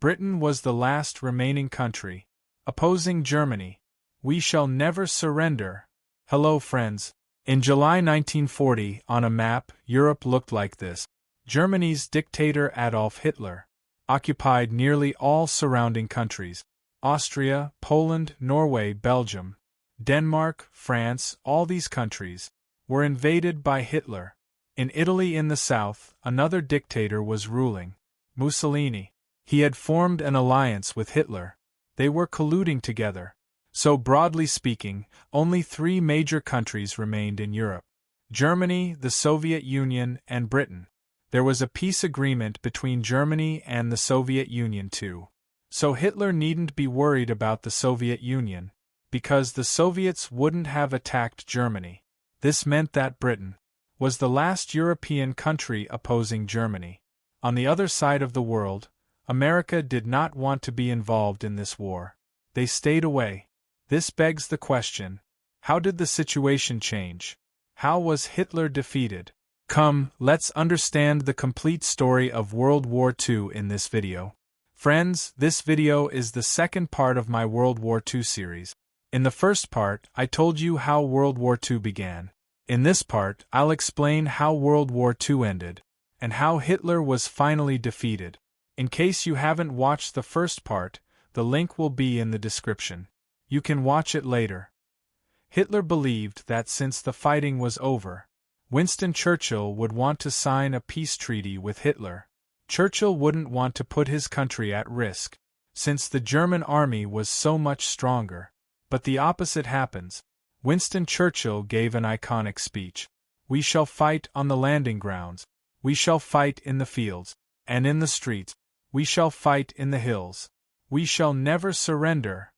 Britain was the last remaining country opposing Germany. We shall never surrender. Hello, friends. In July 1940, on a map, Europe looked like this. Germany's dictator Adolf Hitler occupied nearly all surrounding countries. Austria, Poland, Norway, Belgium, Denmark, France, all these countries were invaded by Hitler. In Italy in the south, another dictator was ruling, Mussolini. He had formed an alliance with Hitler. They were colluding together. So broadly speaking, only three major countries remained in Europe: Germany, the Soviet Union, and Britain. There was a peace agreement between Germany and the Soviet Union too. So Hitler needn't be worried about the Soviet Union, because the Soviets wouldn't have attacked Germany. This meant that Britain was the last European country opposing Germany. On the other side of the world, America did not want to be involved in this war. They stayed away. This begs the question: how did the situation change? How was Hitler defeated? Come, let's understand the complete story of World War II in this video. Friends, this video is the second part of my World War II series. In the first part, I told you how World War II began. In this part, I'll explain how World War II ended, and how Hitler was finally defeated. In case you haven't watched the first part, the link will be in the description. You can watch it later. Hitler believed that since the fighting was over, Winston Churchill would want to sign a peace treaty with Hitler. Churchill wouldn't want to put his country at risk, since the German army was so much stronger. But the opposite happens. Winston Churchill gave an iconic speech. "We shall fight on the landing grounds. We shall fight in the fields and in the streets. We shall fight in the hills. We shall never surrender."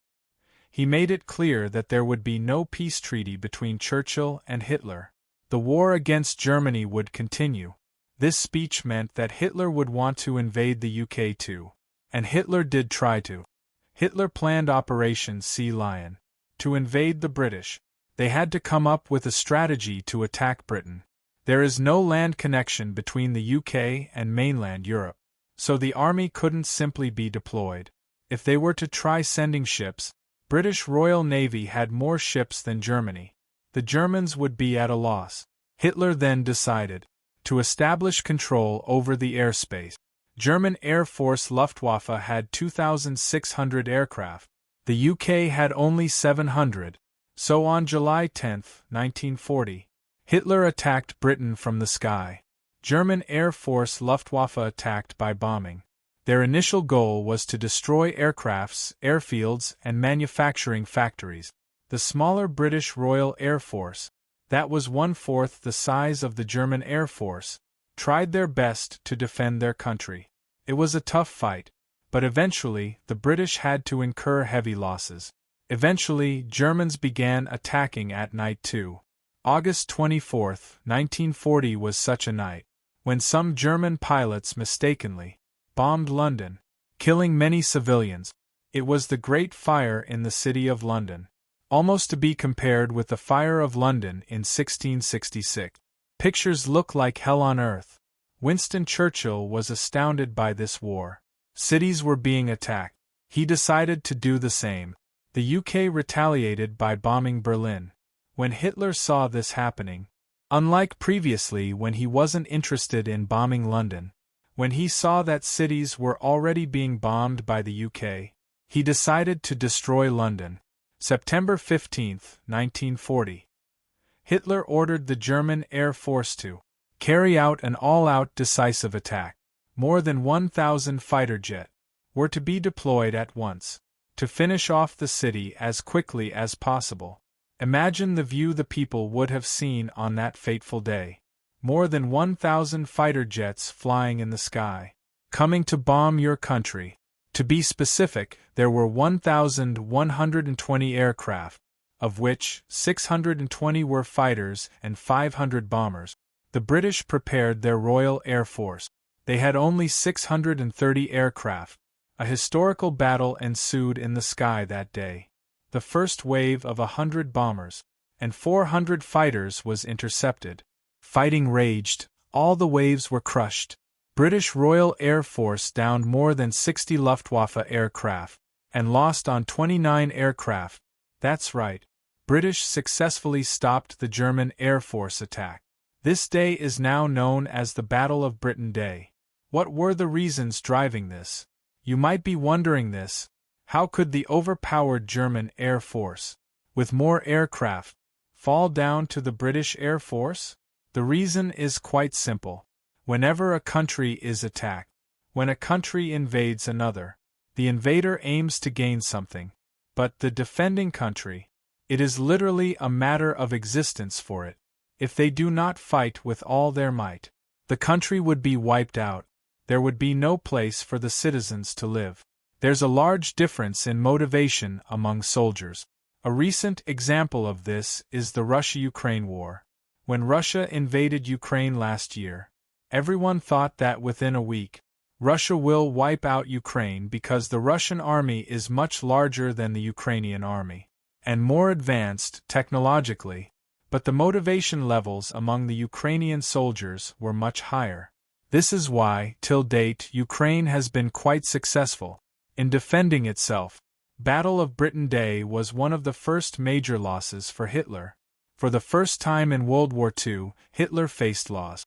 He made it clear that there would be no peace treaty between Churchill and Hitler. The war against Germany would continue. This speech meant that Hitler would want to invade the UK too. And Hitler did try to. Hitler planned Operation Sea Lion to invade the British. They had to come up with a strategy to attack Britain. There is no land connection between the UK and mainland Europe, so the army couldn't simply be deployed. If they were to try sending ships, British Royal Navy had more ships than Germany. The Germans would be at a loss. Hitler then decided to establish control over the airspace. German Air Force Luftwaffe had 2,600 aircraft. The UK had only 700. So on July 10, 1940, Hitler attacked Britain from the sky. German Air Force Luftwaffe attacked by bombing. Their initial goal was to destroy aircrafts, airfields, and manufacturing factories. The smaller British Royal Air Force, that was 1/4 the size of the German Air Force, tried their best to defend their country. It was a tough fight, but eventually the British had to incur heavy losses. Eventually, Germans began attacking at night too. August 24, 1940 was such a night, when some German pilots mistakenly bombed London, killing many civilians. It was the Great Fire in the city of London, almost to be compared with the Fire of London in 1666. Pictures look like hell on earth. Winston Churchill was astounded by this war. Cities were being attacked. He decided to do the same. The UK retaliated by bombing Berlin. When Hitler saw this happening, unlike previously when he wasn't interested in bombing London, when he saw that cities were already being bombed by the UK, he decided to destroy London. September 15, 1940. Hitler ordered the German Air Force to carry out an all-out decisive attack. More than 1,000 fighter jets were to be deployed at once to finish off the city as quickly as possible. Imagine the view the people would have seen on that fateful day. More than 1,000 fighter jets flying in the sky, coming to bomb your country. To be specific, there were 1,120 aircraft, of which 620 were fighters and 500 bombers. The British prepared their Royal Air Force. They had only 630 aircraft. A historical battle ensued in the sky that day. The first wave of 100 bombers and 400 fighters was intercepted. Fighting raged, all the waves were crushed. British Royal Air Force downed more than 60 Luftwaffe aircraft, and lost on 29 aircraft. That's right. British successfully stopped the German Air Force attack. This day is now known as the Battle of Britain Day. What were the reasons driving this? You might be wondering this. How could the overpowered German Air Force, with more aircraft, fall down to the British Air Force? The reason is quite simple. Whenever a country is attacked, when a country invades another, the invader aims to gain something. But the defending country, it is literally a matter of existence for it. If they do not fight with all their might, the country would be wiped out. There would be no place for the citizens to live. There's a large difference in motivation among soldiers. A recent example of this is the Russia-Ukraine war. When Russia invaded Ukraine last year, everyone thought that within a week, Russia will wipe out Ukraine because the Russian army is much larger than the Ukrainian army, and more advanced technologically, but the motivation levels among the Ukrainian soldiers were much higher. This is why, till date, Ukraine has been quite successful in defending itself. Battle of Britain Day was one of the first major losses for Hitler. For the first time in World War II, Hitler faced loss.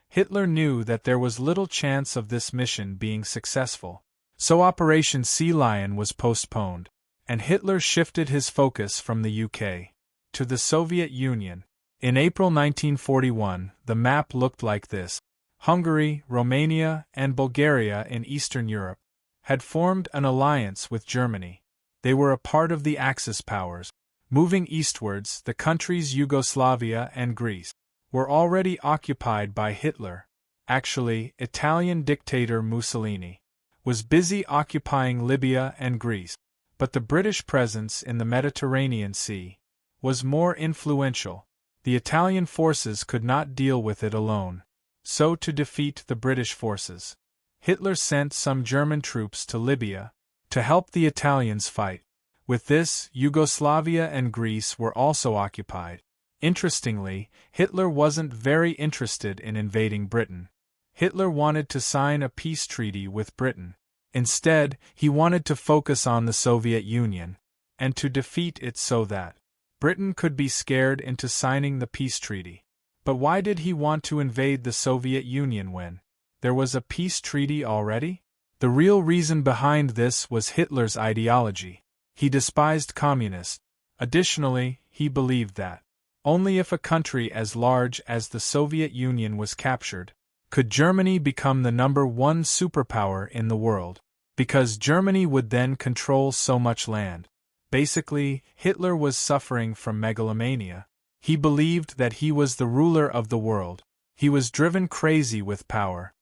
Hitler knew that there was little chance of this mission being successful, so Operation Sea Lion was postponed, and Hitler shifted his focus from the UK to the Soviet Union. In April 1941, the map looked like this. Hungary, Romania, and Bulgaria in Eastern Europe had formed an alliance with Germany. They were a part of the Axis powers. Moving eastwards, the countries Yugoslavia and Greece were already occupied by Hitler. Actually, Italian dictator Mussolini was busy occupying Libya and Greece, but the British presence in the Mediterranean Sea was more influential. The Italian forces could not deal with it alone. So to defeat the British forces, Hitler sent some German troops to Libya to help the Italians fight. With this, Yugoslavia and Greece were also occupied. Interestingly, Hitler wasn't very interested in invading Britain. Hitler wanted to sign a peace treaty with Britain. Instead, he wanted to focus on the Soviet Union, and to defeat it so that Britain could be scared into signing the peace treaty. But why did he want to invade the Soviet Union when there was a peace treaty already? The real reason behind this was Hitler's ideology. He despised communists. Additionally, he believed that only if a country as large as the Soviet Union was captured could Germany become the #1 superpower in the world, because Germany would then control so much land. Basically, Hitler was suffering from megalomania. He believed that he was the ruler of the world. He was driven crazy with power.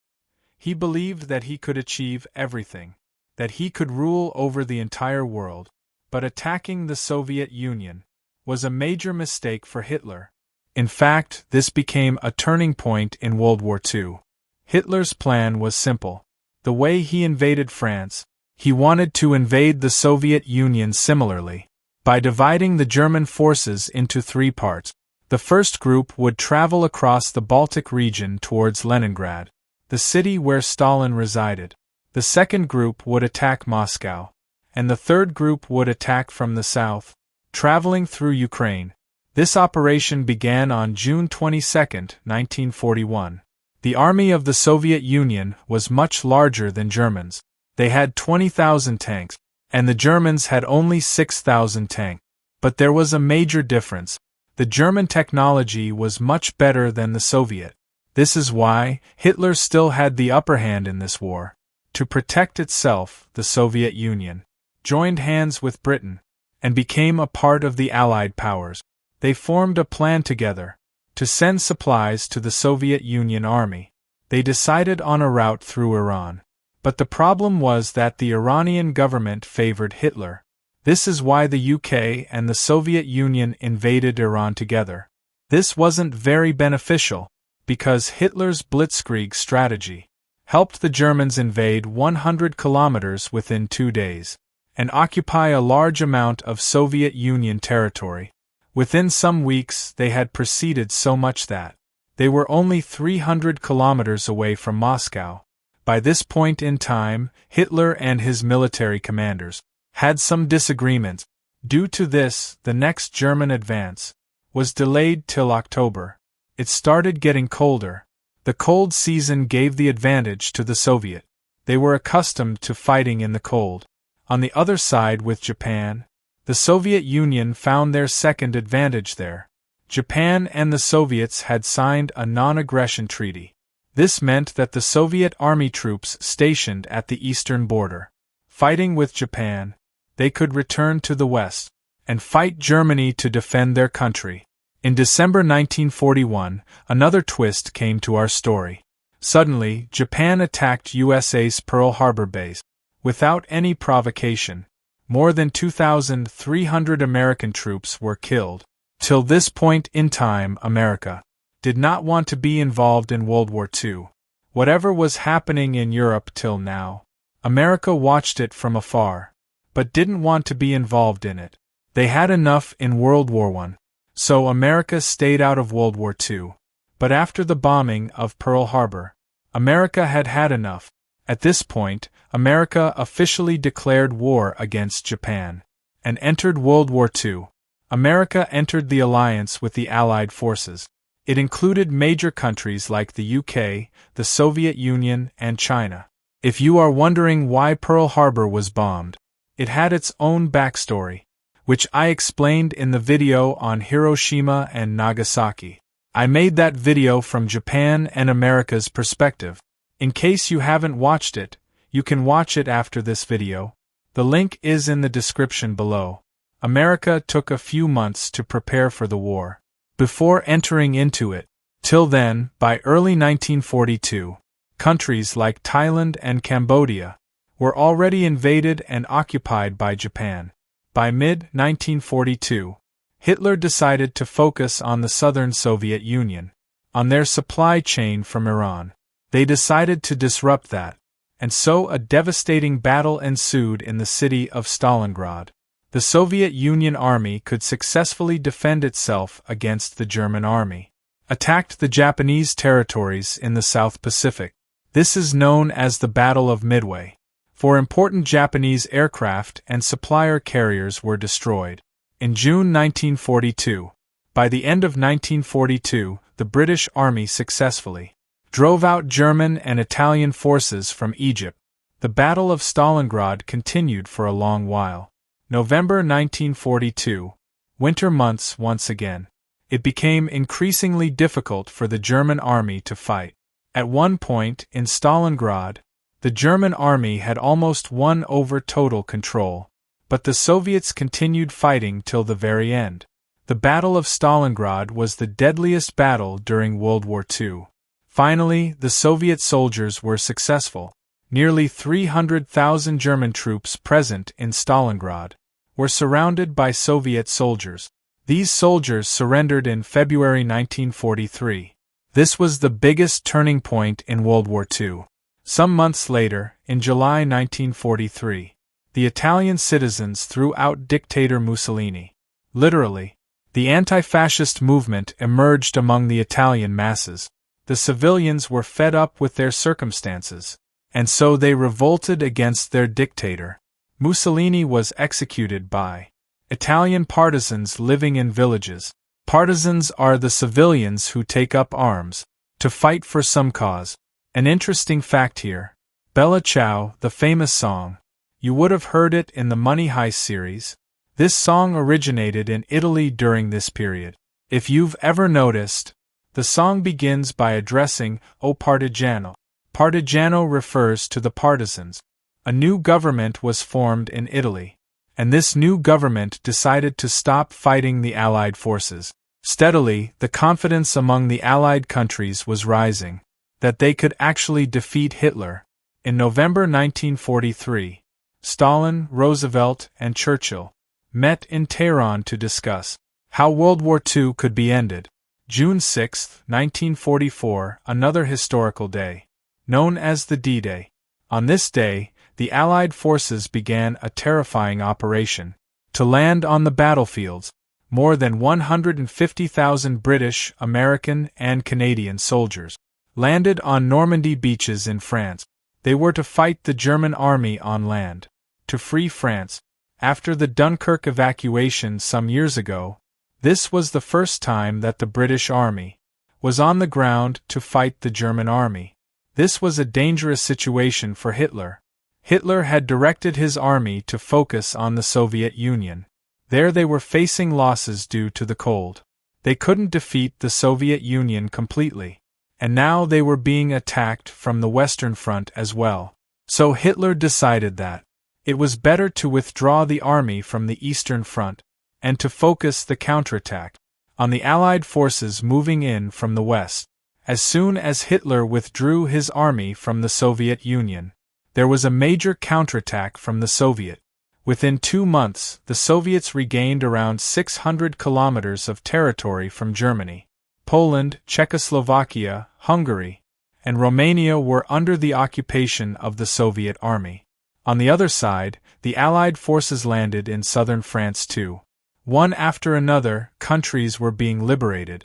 He believed that he could achieve everything, that he could rule over the entire world. But attacking the Soviet Union was a major mistake for Hitler. In fact, this became a turning point in World War II. Hitler's plan was simple. The way he invaded France, he wanted to invade the Soviet Union similarly, by dividing the German forces into 3 parts. The first group would travel across the Baltic region towards Leningrad, the city where Stalin resided. The second group would attack Moscow, and the third group would attack from the south, traveling through Ukraine. This operation began on June 22, 1941. The army of the Soviet Union was much larger than Germans. They had 20,000 tanks, and the Germans had only 6,000 tanks. But there was a major difference. The German technology was much better than the Soviet. This is why Hitler still had the upper hand in this war. To protect itself, the Soviet Union joined hands with Britain and became a part of the Allied powers. They formed a plan together to send supplies to the Soviet Union army. They decided on a route through Iran. But the problem was that the Iranian government favored Hitler. This is why the UK and the Soviet Union invaded Iran together. This wasn't very beneficial, because Hitler's blitzkrieg strategy helped the Germans invade 100 kilometers within 2 days, and occupy a large amount of Soviet Union territory. Within some weeks they had proceeded so much that They were only 300 kilometers away from Moscow. By this point in time, Hitler and his military commanders had some disagreements. Due to this, the next German advance was delayed till October. It started getting colder. The cold season gave the advantage to the Soviet. They were accustomed to fighting in the cold. On the other side with Japan, the Soviet Union found their second advantage there. Japan and the Soviets had signed a non-aggression treaty. This meant that the Soviet army troops stationed at the eastern border, fighting with Japan, they could return to the west and fight Germany to defend their country. In December 1941, another twist came to our story. Suddenly, Japan attacked USA's Pearl Harbor base. Without any provocation, more than 2,300 American troops were killed. Till this point in time, America did not want to be involved in World War II. Whatever was happening in Europe till now, America watched it from afar, but didn't want to be involved in it. They had enough in World War I. So America stayed out of World War II. But after the bombing of Pearl Harbor, America had had enough. At this point, America officially declared war against Japan and entered World War II. America entered the alliance with the Allied forces. It included major countries like the UK, the Soviet Union, and China. If you are wondering why Pearl Harbor was bombed, it had its own backstory, which I explained in the video on Hiroshima and Nagasaki. I made that video from Japan and America's perspective. In case you haven't watched it, you can watch it after this video. The link is in the description below. America took a few months to prepare for the war before entering into it. Till then, by early 1942, countries like Thailand and Cambodia were already invaded and occupied by Japan. By mid-1942, Hitler decided to focus on the southern Soviet Union, on their supply chain from Iran. They decided to disrupt that, and so a devastating battle ensued in the city of Stalingrad. The Soviet Union army could successfully defend itself against the German army. Attacked the Japanese territories in the South Pacific. This is known as the Battle of Midway. For important Japanese aircraft and supplier carriers were destroyed. In June 1942, by the end of 1942, the British Army successfully drove out German and Italian forces from Egypt. The Battle of Stalingrad continued for a long while. November 1942, winter months once again. It became increasingly difficult for the German army to fight. At one point, in Stalingrad, the German army had almost won over total control, but the Soviets continued fighting till the very end. The Battle of Stalingrad was the deadliest battle during World War II. Finally, the Soviet soldiers were successful. Nearly 300,000 German troops present in Stalingrad were surrounded by Soviet soldiers. These soldiers surrendered in February 1943. This was the biggest turning point in World War II. Some months later, in July 1943, the Italian citizens threw out dictator Mussolini. Literally, the anti-fascist movement emerged among the Italian masses. The civilians were fed up with their circumstances, and so they revolted against their dictator. Mussolini was executed by Italian partisans living in villages. Partisans are the civilians who take up arms to fight for some cause. An interesting fact here. Bella Ciao, the famous song. You would have heard it in the Money Heist series. This song originated in Italy during this period. If you've ever noticed, the song begins by addressing O Partigiano. Partigiano refers to the partisans. A new government was formed in Italy, and this new government decided to stop fighting the Allied forces. Steadily, the confidence among the Allied countries was rising that they could actually defeat Hitler. In November 1943, Stalin, Roosevelt, and Churchill met in Tehran to discuss how World War II could be ended. June 6, 1944, another historical day, known as the D-Day. On this day, the Allied forces began a terrifying operation to land on the battlefields. more than 150,000 British, American, and Canadian soldiers landed on Normandy beaches in France. They were to fight the German army on land, to free France. After the Dunkirk evacuation some years ago, this was the first time that the British army was on the ground to fight the German army. This was a dangerous situation for Hitler. Hitler had directed his army to focus on the Soviet Union. There they were facing losses due to the cold. They couldn't defeat the Soviet Union completely, and now they were being attacked from the Western Front as well. So Hitler decided that it was better to withdraw the army from the Eastern Front, and to focus the counterattack on the Allied forces moving in from the West. As soon as Hitler withdrew his army from the Soviet Union, there was a major counterattack from the Soviet. Within 2 months, the Soviets regained around 600 kilometers of territory from Germany. Poland, Czechoslovakia, Hungary, and Romania were under the occupation of the Soviet army. On the other side, the Allied forces landed in southern France too. One after another, countries were being liberated.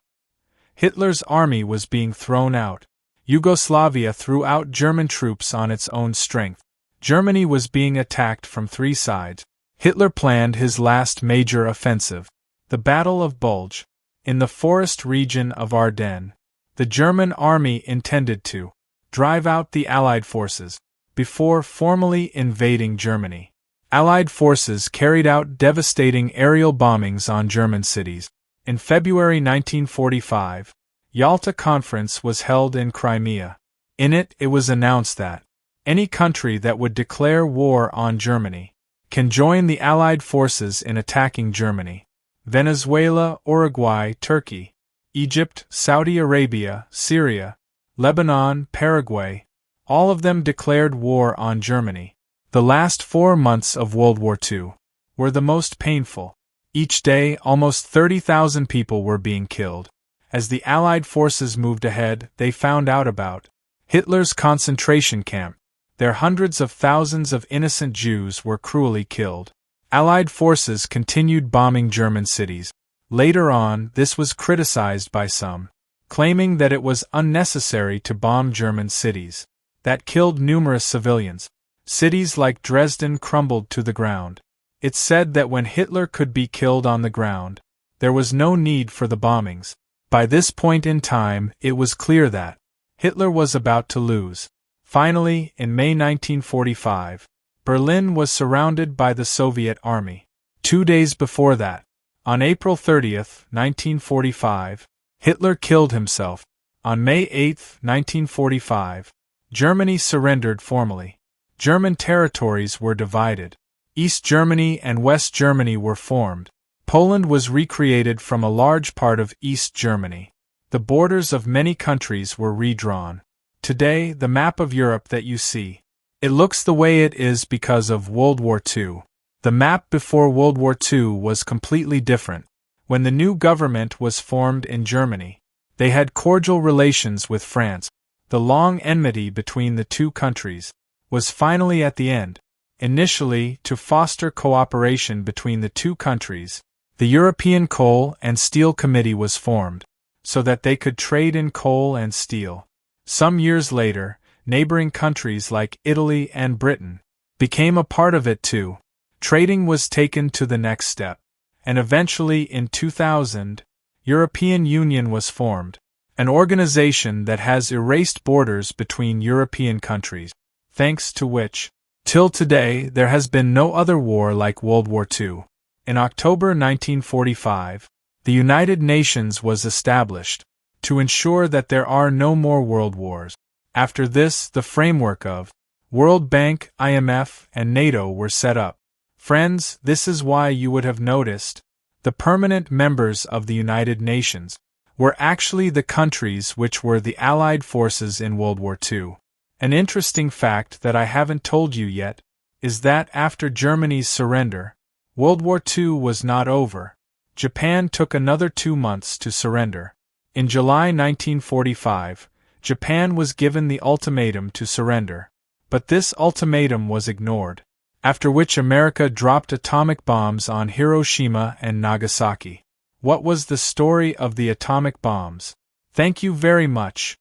Hitler's army was being thrown out. Yugoslavia threw out German troops on its own strength. Germany was being attacked from 3 sides. Hitler planned his last major offensive, the Battle of Bulge, in the forest region of Ardennes. The German army intended to drive out the Allied forces before formally invading Germany. Allied forces carried out devastating aerial bombings on German cities. In February 1945, Yalta Conference was held in Crimea. In it, it was announced that any country that would declare war on Germany can join the Allied forces in attacking Germany. Venezuela, Uruguay, Turkey, Egypt, Saudi Arabia, Syria, Lebanon, Paraguay, all of them declared war on Germany. The last 4 months of World War II were the most painful. Each day, almost 30,000 people were being killed. As the Allied forces moved ahead, they found out about Hitler's concentration camp. There hundreds of thousands of innocent Jews were cruelly killed. Allied forces continued bombing German cities. Later on, this was criticized by some, claiming that it was unnecessary to bomb German cities. That killed numerous civilians. Cities like Dresden crumbled to the ground. It's said that when Hitler could be killed on the ground, there was no need for the bombings. By this point in time, it was clear that Hitler was about to lose. Finally, in May 1945, Berlin was surrounded by the Soviet army. 2 days before that, on April 30, 1945, Hitler killed himself. On May 8, 1945, Germany surrendered formally. German territories were divided. East Germany and West Germany were formed. Poland was recreated from a large part of East Germany. The borders of many countries were redrawn. Today, the map of Europe that you see, it looks the way it is because of World War II. The map before World War II was completely different. When the new government was formed in Germany, they had cordial relations with France. The long enmity between the two countries was finally at the end. Initially, to foster cooperation between the two countries, the European Coal and Steel Committee was formed, so that they could trade in coal and steel. Some years later, neighboring countries like Italy and Britain became a part of it too. Trading was taken to the next step, and eventually in 2000, European Union was formed, an organization that has erased borders between European countries, thanks to which, till today, there has been no other war like World War II. In October 1945, the United Nations was established to ensure that there are no more world wars. After this, the framework of World Bank, IMF, and NATO were set up. Friends, this is why you would have noticed the permanent members of the United Nations were actually the countries which were the Allied forces in World War II. An interesting fact that I haven't told you yet is that after Germany's surrender, World War II was not over. Japan took another 2 months to surrender. In July 1945, Japan was given the ultimatum to surrender, but this ultimatum was ignored, after which America dropped atomic bombs on Hiroshima and Nagasaki. What was the story of the atomic bombs? Thank you very much.